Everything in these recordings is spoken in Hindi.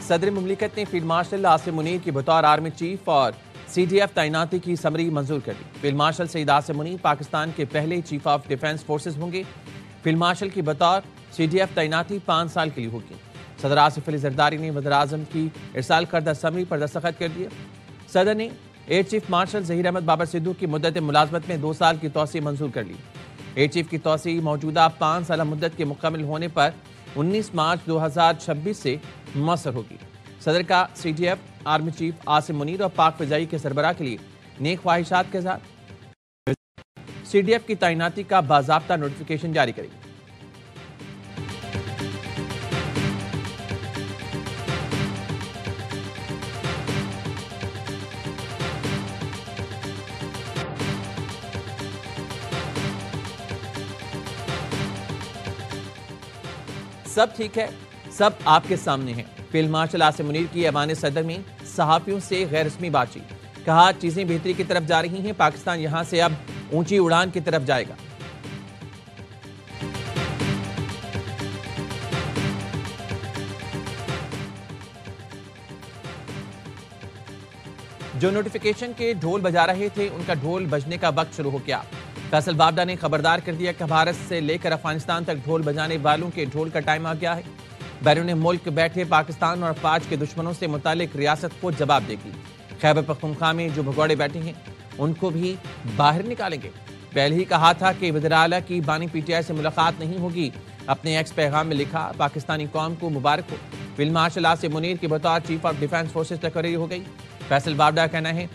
सदर मुमलिकत ने फील्ड मार्शल आसिम मुनीर की बतौर आर्मी चीफ और CDF तैनाती की समरी मंजूर कर दी। फील्ड मार्शल सईद आसिम मुनीर पाकिस्तान के पहले चीफ ऑफ डिफेंस फोर्सेज होंगे। फील्ड मार्शल की बतौर CDF तैनाती 5 साल के लिए होगी। सदर आसिफ अली जरदारी ने वज़ीर आज़म की इरसाल करदा समरी पर दस्तखत कर दिए। सदर ने air chief marshal Zaheer Ahmed Babar Sidhu की मुद्दत मुलाजमत में 2 साल की तौसी मंजूर कर ली। एयर चीफ की तौसी मौजूदा 5 साल मुद्दत के मुकम्मल होने पर 19 मार्च 2026 से मौसर होगी। सदर का CDF army chief Asim Munir और पाक फ़िज़ाई के सरबराह के लिए नेक ख्वाहिशात के साथ CDF की तैनाती का बाज़ाब्ता नोटिफिकेशन जारी करेगी। सब ठीक है, सब आपके सामने है। फील्ड मार्शल आसिम मुनीर की ऐवान सदर में सहाफियों से गैर रस्मी बातचीत। कहा, चीजें बेहतरी की तरफ जा रही हैं, पाकिस्तान यहां से अब ऊंची उड़ान की तरफ जाएगा। जो नोटिफिकेशन के ढोल बजा रहे थे, उनका ढोल बजने का वक्त शुरू हो गया। फैसल बाबडा ने खबरदार कर दिया कि भारत से लेकर अफगानिस्तान तक ढोल बजाने वालों के ढोल का टाइम आ गया है। बैरून मुल्क बैठे पाकिस्तान और अफवाज के दुश्मनों से मुतालिक रियासत को जवाब देगी। खैबर पख्तूनख्वा में जो भगौड़े बैठे हैं, उनको भी बाहर निकालेंगे। पहले ही कहा था कि वज़ीर आला की बानी PTI से मुलाकात नहीं होगी। अपने एक्स पैगाम में लिखा, पाकिस्तानी कौम को मुबारक हो। फील्ड मार्शल आसिम मुनीर की बतौर चीफ ऑफ डिफेंस फोर्सेज तकरीर हो गई। फैसल बाबडा का कहना है,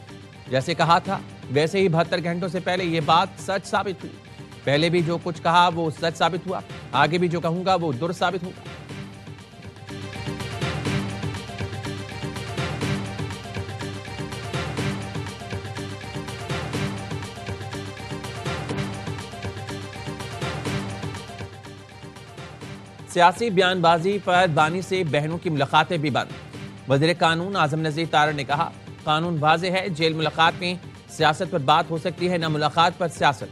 जैसे कहा था वैसे ही 72 घंटों से पहले ये बात सच साबित हुई। पहले भी जो कुछ कहा वो सच साबित हुआ, आगे भी जो कहूंगा वो दुरुस्त साबित होगा। सियासी बयानबाजी पर बानी से बहनों की मुलाकातें भी बंद। वज़ीर कानून आज़म नज़ीर तारड़ ने कहा, कानून वाज़ेह है, जेल मुलाकात में सियासत पर बात हो सकती है, न मुलाकात पर सियासत।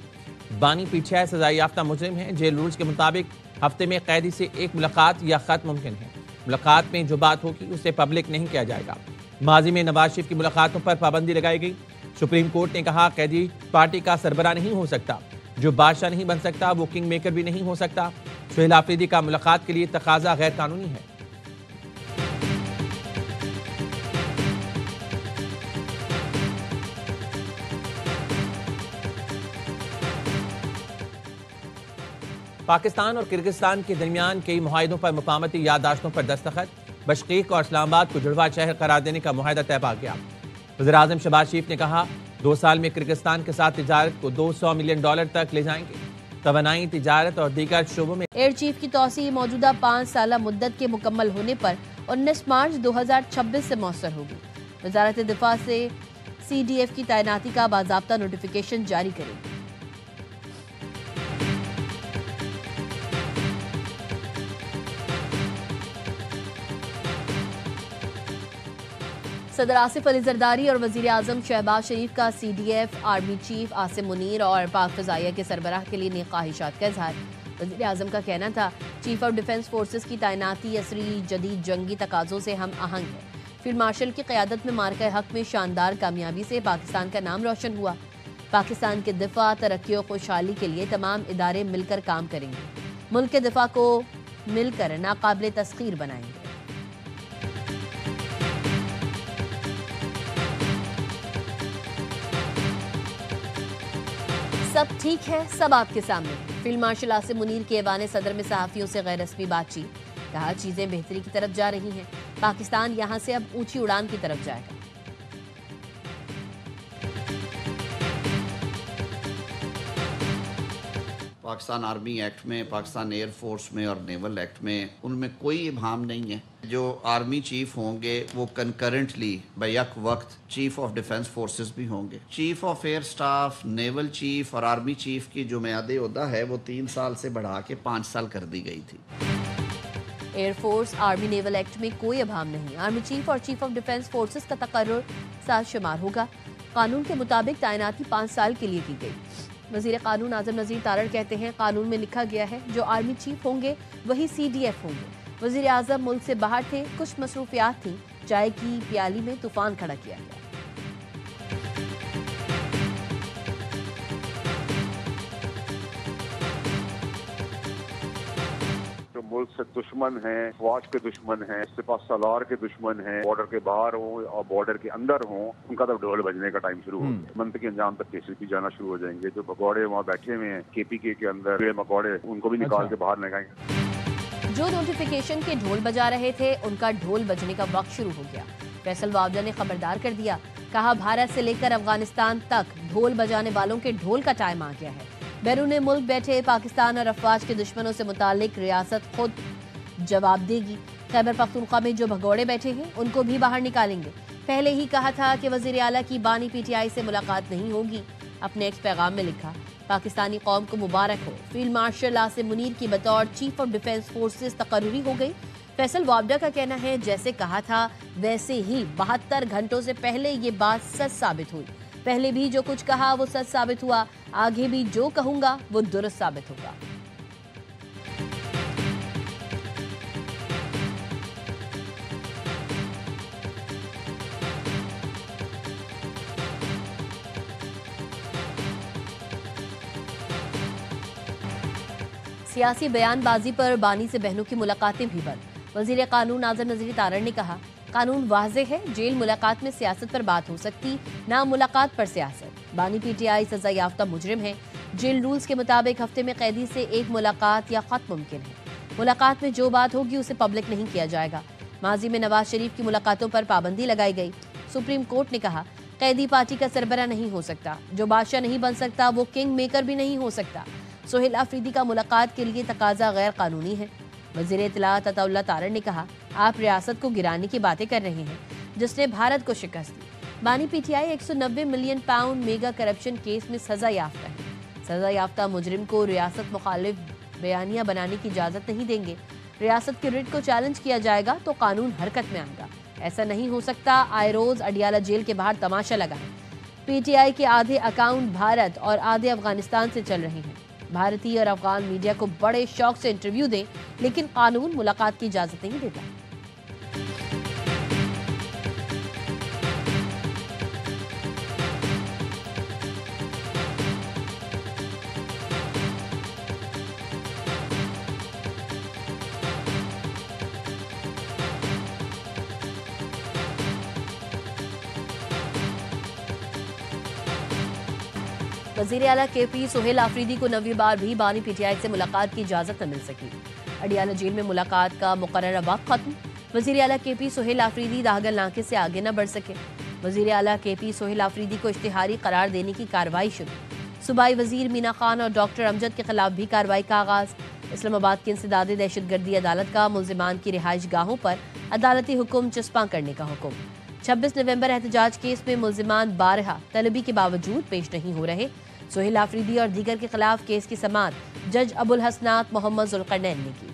बानी PTI सजा याफ्ता मुजरिम है। जेल रूल्स के मुताबिक हफ्ते में कैदी से एक मुलाकात या खत मुमकिन है। मुलाकात में जो बात होगी उसे पब्लिक नहीं किया जाएगा। माजी में नवाज शरीफ की मुलाकातों पर पाबंदी लगाई गई। सुप्रीम कोर्ट ने कहा, कैदी पार्टी का सरबराह नहीं हो सकता। जो बादशाह नहीं बन सकता वो किंग मेकर भी नहीं हो सकता। सुहेल आफरीदी का मुलाकात के लिए तकाजा गैर कानूनी है। पाकिस्तान और किर्गिस्तान के दरमियान कई मुआहिदों पर मुफाहमती याददाश्तों पर दस्तखत। बशकीक और इस्लामाबाद को जुड़वा शहर करार देने का मुआहिदा तय पा गया। वज़ीर आज़म शहबाज शरीफ ने कहा, 2 साल में किर्गिस्तान के साथ तिजारत को $200 मिलियन तक ले जाएंगे। तवानाई, तिजारत और दीगर शोबों में एयर चीफ की तौसी मौजूदा 5 साल मुद्दत के मुकम्मल होने पर 19 मार्च 2026 से मौसर होगी। वजारत दिफा से CDF की तैनाती का बाज़ाब्ता नोटिफिकेशन जारी करेगी। सदर आसिफ अली जरदारी और वज़ीर आज़म शहबाज शरीफ का CDF army chief Asim Munir और पाक फ़िज़ाइया के सरबराह के लिए नेक ख्वाहिशात का इज़हार। वज़ीर आज़म का कहना था, चीफ ऑफ डिफेंस फोर्सेस की तैनाती असरी जदीद जंगी तकाज़ों से हम आहंग है। फील्ड मार्शल की क़यादत में मार्का हक में शानदार कामयाबी से पाकिस्तान का नाम रोशन हुआ। पाकिस्तान के दिफा, तरक्की और खुशहाली के लिए तमाम इदारे मिलकर काम करेंगे। मुल्क के दिफा को मिलकर नाकाबिल तस्खीर बनाएंगे। सब ठीक है, सब आपके सामने। फील्ड मार्शल आसिम मुनीर के ऐवान सदर में सहाफियों से गैर रस्मी बातचीत। कहा, चीजें बेहतरी की तरफ जा रही हैं, पाकिस्तान यहां से अब ऊंची उड़ान की तरफ जाएगा। पाकिस्तान आर्मी एक्ट में, पाकिस्तान एयर फोर्स में और नेवल एक्ट में उनमें कोई इबाम नहीं है। जो आर्मी चीफ होंगे वो कंकरेंटली बैक वक्त चीफ ऑफ डिफेंस फोर्सेस भी होंगे। Chief of air staff, naval chief और आर्मी चीफ की जो मियाद ओहदा है वो 3 साल से बढ़ा के 5 साल कर दी गई थी। एयरफोर्स आर्मी नेवल एक्ट में कोई अभाम नहीं। आर्मी चीफ और चीफ ऑफ डिफेंस फोर्सेस का तकर्रुर साथ शुमार होगा। कानून के मुताबिक तैनाती 5 साल के लिए की गई। वजीर कानून आज़म नज़ीर तारड़ कहते हैं, कानून में लिखा गया है जो आर्मी चीफ होंगे वही CDF होंगे। वजीर आजम मुल्क से बाहर थे, कुछ मसरूफियात थी, चाय की प्याली में तूफान खड़ा किया गया। मुल्क से दुश्मन हैं, फौज के दुश्मन हैं, सिपा सलार के दुश्मन हैं, बॉर्डर के बाहर हों और बॉर्डर के अंदर हों, उनका तब ढोल बजने का टाइम शुरू हो गया। मंत्री के अंजाम तक केसेस भी जाना शुरू हो जाएंगे। जो मकौड़े वहाँ बैठे हुए हैं KPK के अंदर, कीड़े मकौड़े, उनको भी निकाल के बाहर लगाएंगे। जो नोटिफिकेशन के ढोल बजा रहे थे, उनका ढोल बजने का वक्त शुरू हो गया। फैसल वावडा ने खबरदार कर दिया, कहा भारत से लेकर अफगानिस्तान तक ढोल बजाने वालों के ढोल का टाइम आ गया है। बैरून मुल्क बैठे पाकिस्तान और अफवाज के दुश्मनों से मुतालिक रियासत खुद जवाब देगी। खैबर पख्तूनख्वा में जो भगोड़े बैठे हैं उनको भी बाहर निकालेंगे। पहले ही कहा था कि वजीर आला की बानी PTI से मुलाकात नहीं होगी। अपने एक पैगाम में लिखा, पाकिस्तानी कौम को मुबारक हो, फील्ड मार्शल आसिम मुनीर की बतौर चीफ ऑफ डिफेंस फोर्सेस तकर्री हो गई। फैसल वावडा का कहना है, जैसे कहा था वैसे ही 72 घंटों से पहले ये बात सच साबित हुई। पहले भी जो कुछ कहा वो सच साबित हुआ, आगे भी जो कहूंगा वो दुरुस्त साबित होगा। सियासी बयानबाजी पर बानी से बहनों की मुलाकातें भी बंद। वजीर कानून आजम नजरी तारण ने कहा, कानून वाज़ेह है, जेल मुलाकात में सियासत पर बात हो सकती, ना मुलाकात पर सियासत। बानी PTI सजा याफ्ता मुजरिम है। जेल रूल्स के मुताबिक हफ्ते में कैदी से एक मुलाकात या खत मुमकिन है। मुलाकात में जो बात होगी उसे पब्लिक नहीं किया जाएगा। माजी में नवाज शरीफ की मुलाकातों पर पाबंदी लगाई गई। सुप्रीम कोर्ट ने कहा, कैदी पार्टी का सरबरा नहीं हो सकता, जो बादशाह नहीं बन सकता वो किंग मेकर भी नहीं हो सकता। सोहेल आफरीदी का मुलाकात के लिए तकाजा गैर कानूनी है। वजीर इत्तलात अताउल्लाह तारण ने कहा, आप रियासत को गिराने की बातें कर रहे हैं जिसने भारत को शिकस्त दी। बानी PTI 190 million pound mega corruption case में सजा याफ्ता है। सजा याफ्ता मुजरिम को रियासत मुखालिफ बयानिया बनाने की इजाजत नहीं देंगे। रियासत के रिट को चैलेंज किया जाएगा तो कानून हरकत में आएगा। ऐसा नहीं हो सकता, आए रोज अडियाला जेल के बाहर तमाशा लगाएं। PTI के आधे अकाउंट भारत और आधे अफगानिस्तान से चल रहे हैं। भारतीय और अफगान मीडिया को बड़े शौक से इंटरव्यू दें, लेकिन कानून मुलाकात की इजाजत नहीं देता। वजीर आला KP सोहेल आफरीदी को 9वीं बार भी बानी PTI से मुलाकात की इजाजत न मिल सकी। अडियाला जेल में मुलाकात का मुकर्ररा वक्त खत्म। वजीर आला KP सोहेल आफरीदी दागल नाके से आगे न बढ़ सके। वजीर आला KP सोहेल आफरीदी को इश्तिहारी करार देने की कार्रवाई शुरू। सूबाई वजीर मीना खान और डॉक्टर अमजद के खिलाफ भी कार्रवाई का आगाज। इस्लामाबाद की इंसदादी दहशतगर्दी अदालत का मुल्जिमान की रिहाइश गाहों पर अदालती हुक्म चस्पा करने का हुक्म। 26 नवंबर एहतजाज केस में मुल्जिमान बारहा तलबी के बावजूद पेश नहीं हो रहे। सोहेल आफरीदी और दीगर के खिलाफ केस की समाअत जज अबुल हसनात मोहम्मद जुल्करनैन ने की।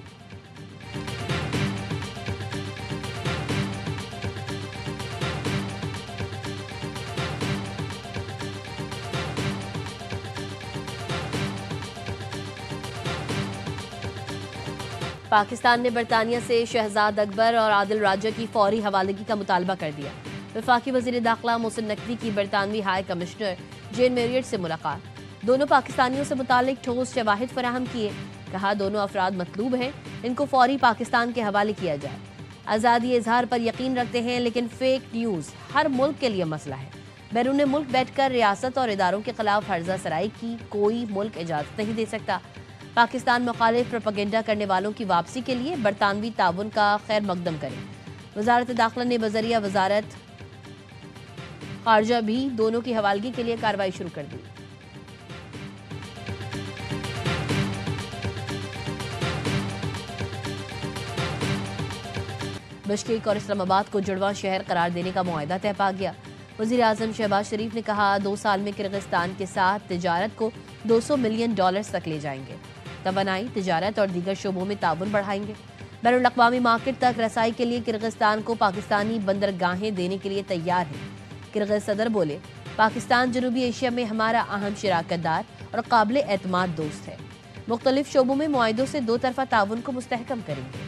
पाकिस्तान ने बरतानिया से शहजाद अकबर और आदिल राजा की फौरी हवालगी का मुतालबा कर दिया। वफाकी वजीर दाखिला मोहसिन नकवी की बरतानवी हाई कमिश्नर जेन मेरियट से मुलाकात। दोनों पाकिस्तानियों से मुतालिक ठोस शवाहिद फराहम किए। कहा, दोनों अफराद मतलूब हैं, इनको फौरी पाकिस्तान के हवाले किया जाए। आज़ादी इजहार पर यकीन रखते हैं, लेकिन फेक न्यूज़ हर मुल्क के लिए मसला है। बैरून मुल्क बैठकर रियासत और इदारों के खिलाफ हर्जा सराई की कोई मुल्क इजाज़त नहीं दे सकता। पाकिस्तान मुखालिफ प्रोपेगेंडा करने वालों की वापसी के लिए बरतानवी ताउन का खैर मकदम करें। वजारत दाखिला ने बजरिया वजारत खारजा भी दोनों की हवालगी के लिए कार्रवाई शुरू कर दी। बिश्केक और इस्लामाबाद को जुड़वा शहर करार देने का मुआहदा तय पा गया। वज़ीर आज़म शहबाज शरीफ ने कहा, 2 साल में किर्गिस्तान के साथ तिजारत को $200 मिलियन तक ले जाएंगे। तवानाई, तिजारत और दीगर शोबों में ताउन बढ़ाएंगे। बैनुल अक़वामी मार्केट तक रसाई के लिए किर्गिस्तान को पाकिस्तानी बंदरगाहें देने के लिए तैयार है। किर्गिज सदर बोले, पाकिस्तान जनूबी एशिया में हमारा अहम शराकतदार और काबिल एतमाद दोस्त है। मुख्तलिफ शोबों में मुआहिदों से 2 तरफा ताउन को मुस्तहकम करेंगे।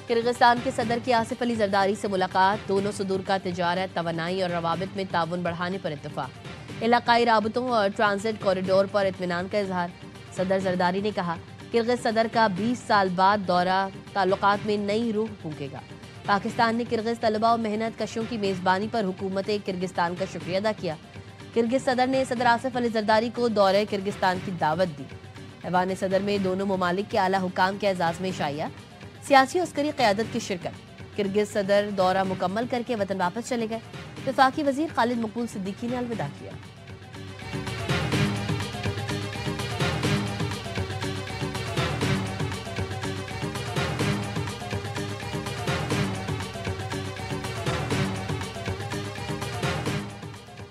किर्गिस्तान के सदर की आसिफ अली जरदारी से मुलाकात, दोनों सदूर का तिजारत, तवानाई और रवाबित में ताउन बढ़ाने पर इत्तफाक। इलाकाई राबतों और ट्रांजिट कॉरिडोर पर इत्मीनान का इजहार। सदर जरदारी ने कहा किर्गिज सदर का 20 साल बाद दौरा ताल्लुकात में नई रूह फूंकेगा। पाकिस्तान ने किर्गिज तलबा और मेहनत कशों की मेजबानी पर हुकूमत किर्गिस्तान का शुक्रिया अदा किया। किर्गिज सदर ने सदर आसिफ अली जरदारी को दौरे किर्गिस्तान की दावत दी। ऐवान सदर में दोनों ममालिक के आला हुकाम के एजाज में शाया, सियासी अस्करी क़यादत की शिरकत। किर्गिज सदर दौरा मुकम्मल करके वतन वापस चले गए। वफाकी वजीर खालिद मकबूल सिद्दीकी ने अलविदा किया।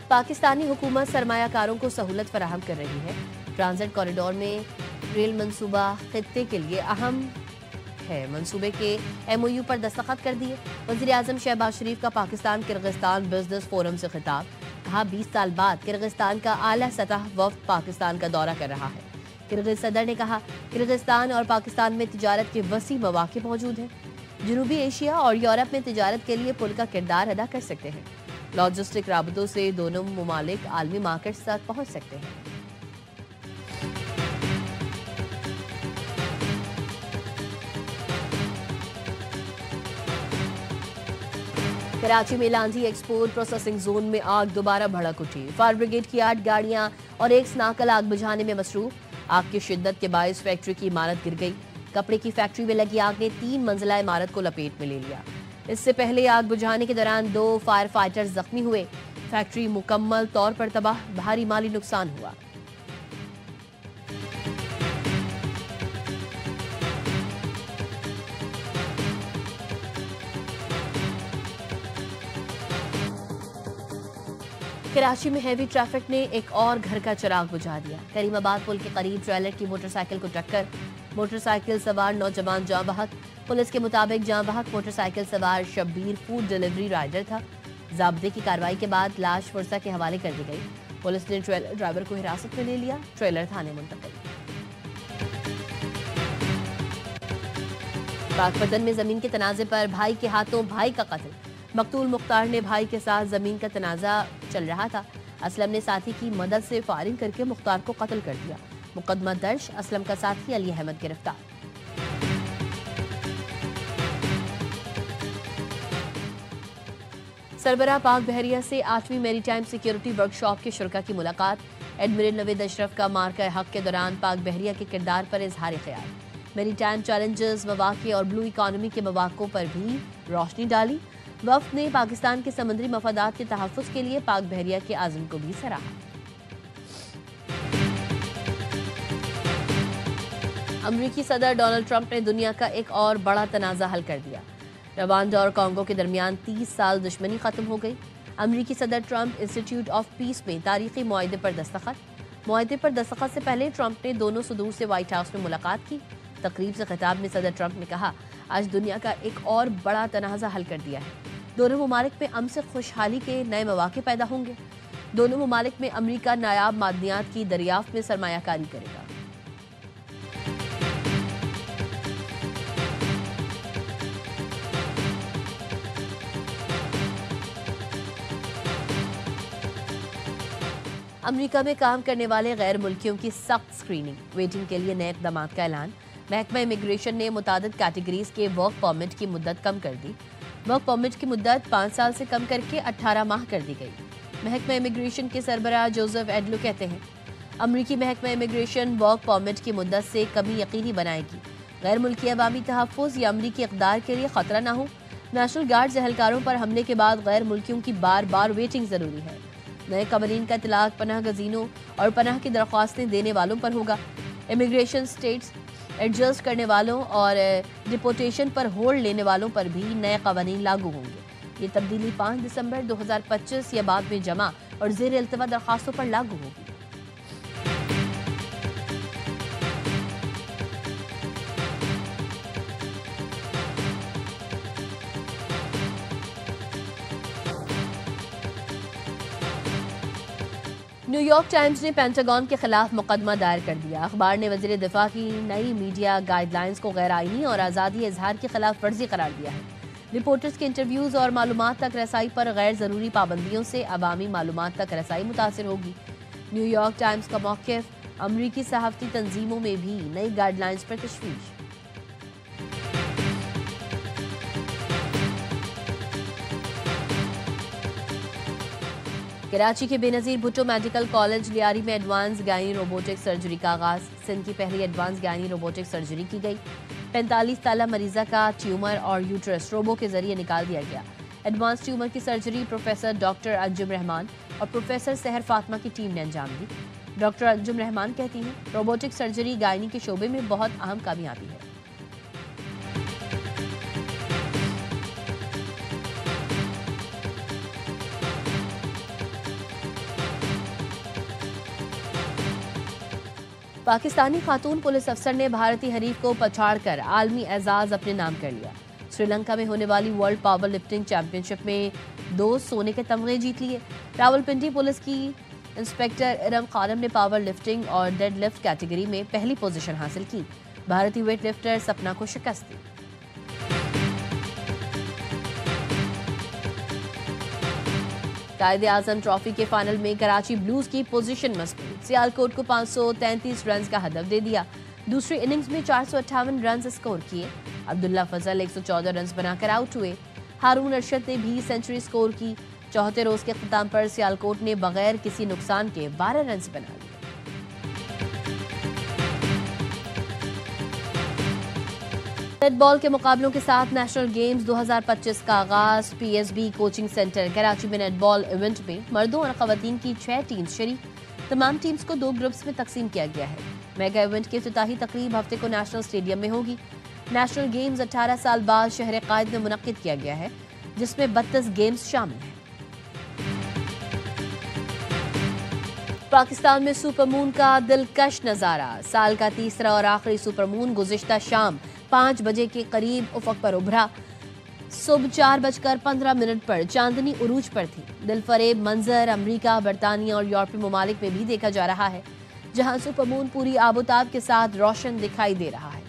पाकिस्तानी हुकूमत सरमायाकारों को सहूलत फराहम कर रही है। ट्रांजिट कॉरिडोर में रेल मंसूबा खित्ते के लिए अहम है। मंसूबे के MOU पर दस्तखत कर दिए। वज़ीर आज़म शहबाज शरीफ का पाकिस्तान किर्गिस्तान बिजनेस फोरम से खिताब। कहा 20 साल बाद किर्गिस्तान का आला सतह वफ्द पाकिस्तान का दौरा कर रहा है। किर्गिज सदर ने कहा किर्गिस्तान और पाकिस्तान में तिजारत के वसी मौके मौजूद हैं। जनूबी एशिया और यूरोप में तिजारत के लिए पुल का किरदार अदा कर सकते हैं। लॉजिस्टिक राबतों से दोनों ममालिक आलमी मार्केट्स तक पहुंच सकते हैं। कराची में लांधी एक्सपोर्ट प्रोसेसिंग जोन में आग दोबारा भड़क उठी। फायर ब्रिगेड की 8 गाड़ियां और एक स्नाकल आग बुझाने में मसरूफ। आग की शिद्दत के बायस फैक्ट्री की इमारत गिर गई। कपड़े की फैक्ट्री में लगी आग ने 3 मंजिला इमारत को लपेट में ले लिया। इससे पहले आग बुझाने के दौरान 2 फायर फाइटर्स जख्मी हुए। फैक्ट्री मुकम्मल तौर पर तबाह, भारी माली नुकसान हुआ। कराची में हैवी ट्रैफिक ने एक और घर का चिराग बुझा दिया। करीमाबाद पुल के करीब ट्रेलर की मोटरसाइकिल को टक्कर, मोटरसाइकिल सवार नौजवान जाँ बहक। पुलिस के मुताबिक जाँ बहक मोटरसाइकिल सवार शब्बीर फूड डिलीवरी राइडर था। ज़ाब्ते की कार्रवाई के बाद लाश फुर्सा के हवाले कर दी गई। पुलिस ने ट्रेलर ड्राइवर को हिरासत में ले लिया, ट्रेलर थाने मुंतकिल। पाकपतन में जमीन के तनाजे पर भाई के हाथों भाई का कत्ल। मकतूल मुख्तार ने भाई के साथ जमीन का तनाजा चल रहा था। असलम ने साथी की मदद से फायरिंग करके मुख्तार को कत्ल कर दिया। मुकदमा दर्ज, असलम का साथी अली अहमद गिरफ्तार। सरबराह पाक बहरिया से 8वीं मैरीटाइम सिक्योरिटी वर्कशॉप के शुरका की मुलाकात। एडमिरल नवेद अशरफ का मार्का हक के दौरान पाक बहरिया के किरदार पर इजहार ख्याल। मैरीटाइम चैलेंजेस, मवाक़े और ब्लू इकॉनमी के मवाक़ों पर भी रोशनी डाली। वफ़द ने पाकिस्तान के समुद्री मफादात के तहफ़्फ़ुज़ के लिए पाक बहरिया के आज़म को भी सराहा। अमरीकी सदर डोनाल्ड ट्रंप ने दुनिया का एक और बड़ा तनाज़ा हल कर दिया। रवांडा और कांगो के दरमियान 30 साल दुश्मनी खत्म हो गई। अमरीकी सदर ट्रंप इंस्टीट्यूट ऑफ पीस में तारीखी मुआहदे पर दस्तखत। मुआहदे पर दस्तखत से पहले ट्रंप ने दोनों सदूर से व्हाइट हाउस में मुलाकात की। तकरीब से खिताब में सदर ट्रंप ने कहा आज दुनिया का एक और बड़ा तनाज़ा हल कर दिया है। दोनों ममालिक में अमन से खुशहाली के नए मौके पैदा होंगे। दोनों ममालिक में अमरीका नायाब मादनियात की दरियाफ्त में सरमायाकारी करेगा। अमरीका में काम करने वाले गैर मुल्कियों की सख्त स्क्रीनिंग, वेटिंग के लिए नए इक़दाम का ऐलान। महकमा इमिग्रेशन ने मुतादिद कैटेगरीज के वर्क परमिट की मुद्दत कम कर दी। वर्क परमिट की मुद्दत 5 साल से कम करके 18 माह कर दी गई। महकमा इमिग्रेशन के सरबराह जोसेफ एडलो कहते हैं अमरीकी महकमा इमिग्रेशन वर्क परमिट की मुद्दत से कमी यकीनी बनाएगी। गैर मुल्की अवामी तहफ़्फ़ुज़ या अमरीकी इक़दार के लिए ख़तरा न हो। नेशनल गार्ड्स एहलकारों पर हमले के बाद गैर मुल्कियों की बार बार वेटिंग ज़रूरी है। नए कवानीन का इतलाक़ पनाह गज़ीनों और पनाह की दरख्वास्तें देने वालों पर होगा। इमिग्रेशन स्टेट्स एडजस्ट करने वालों और डिपोटेशन पर होल्ड लेने वालों पर भी नए कवानीन लागू होंगे। ये तब्दीली 5 दिसंबर 2025 या बाद में जमा और ज़ेर इल्तवा दरख्वास्तों पर लागू होगी। न्यूयॉर्क टाइम्स ने पेंटागन के खिलाफ मुकदमा दायर कर दिया। अखबार ने वजीर दिफा की नई मीडिया गाइडलाइंस को गैर आईनी और आज़ादी इजहार की खिलाफ वर्जी करार दिया है। रिपोर्टर्स के इंटरव्यूज और मालूमात तक रसाई पर गैर जरूरी पाबंदियों से अवामी मालूमात तक रसाई मुतासिर होगी। न्यूयॉर्क टाइम्स का मौक़िफ़ अमरीकी सहाफ़ती तंजीमों में भी नई गाइडलाइंस पर तशवीश। कराची के बेनज़ीर भुट्टो मेडिकल कॉलेज लियारी में एडवांस गायनी रोबोटिक सर्जरी का आगाज। सिंध की पहली एडवांस गायनी रोबोटिक सर्जरी की गई। 45 साल मरीजा का ट्यूमर और यूट्रस रोबो के जरिए निकाल दिया गया। एडवांस ट्यूमर की surgery professor doctor Anjum Rahman और प्रोफेसर सहर फातिमा की टीम ने अंजाम दी। डॉक्टर अंजुम रहमान कहती हैं, रोबोटिक सर्जरी गायनी के शोबे में बहुत अहम कामयाबी है। पाकिस्तानी खातून पुलिस अफसर ने भारतीय हरीफ को पछाड़कर आलमी एजाज अपने नाम कर लिया। श्रीलंका में होने वाली वर्ल्ड पावर लिफ्टिंग चैंपियनशिप में 2 सोने के तमगे जीत लिए। रावलपिंडी पुलिस की इंस्पेक्टर इरम खानम ने पावर लिफ्टिंग और डेड लिफ्ट कैटेगरी में पहली पोजीशन हासिल की। भारतीय वेट लिफ्टर सपना को शिकस्त दी। कायदे-आज़म ट्रॉफी के फाइनल में कराची ब्लूज की पोजीशन मजबूत। सियालकोट को 533 रन का हदफ दे दिया। दूसरी इनिंग्स में 458 रन स्कोर किए। अब्दुल्ला फजल 114 रन बनाकर आउट हुए। हारून अरशद ने भी सेंचुरी स्कोर की। चौथे रोज के अख्ताम पर सियालकोट ने बगैर किसी नुकसान के 12 रन बना लिए। नेटबॉल के मुकाबलों के साथ नेशनल गेम्स 2025 का आगाज। पीएसबी कोचिंग सेंटर कराची में नेटबॉल इवेंट में मर्दों और खवातीन की 6 टीम्स शरीक। तमाम टीम्स को 2 ग्रुप्स में तकसीम किया गया है। मेगा इवेंट की इफ्तिताही तकरीब हफ्ते को नेशनल स्टेडियम में होगी। नेशनल गेम्स 18 साल बाद शहर कायद में मुनक्किद किया गया है, जिसमें 32 गेम्स शामिल हैं। पाकिस्तान में सुपरमून का दिलकश नजारा। साल का तीसरा और आखिरी सुपरमून गुज़िश्ता शाम 5 बजे के करीब उफक पर उभरा। सुबह 4:15 पर चांदनी उरूज पर थी। दिलफरेब मंजर अमरीका, बरतानिया और यूरोपीय ममालिक में भी देखा जा रहा है, जहां सुपरमून पूरी आबोताब के साथ रोशन दिखाई दे रहा है।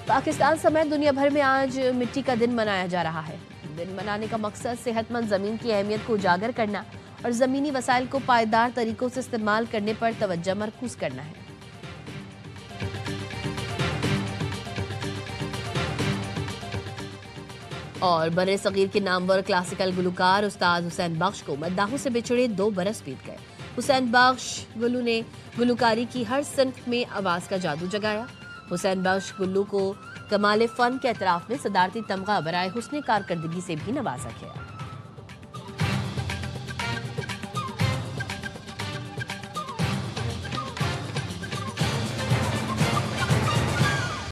पाकिस्तान समेत दुनिया भर में आज मिट्टी का दिन मनाया जा रहा है। दिन मनाने का मकसद सेहतमंद जमीन की अहमियत को उजागर करना और जमीनी वसाइल को पायदार तरीकों से इस्तेमाल करने पर तवज्जो मरकूज करना है। और बरे सगीर के नामवर क्लासिकल गुलकार उस्ताद हुसैन बख्श को मद्दाहों से बिछड़े 2 बरस बीत गए। हुसैन बख्श गुल्लू ने गुलकारी की हर सिन्फ में आवाज का जादू जगाया। हुसैन बख्श गुल्लू को कमाल फन के एतराफ में सदारती तमगा बराए हुस्ने कारकर्दगी से भी नवाजा गया।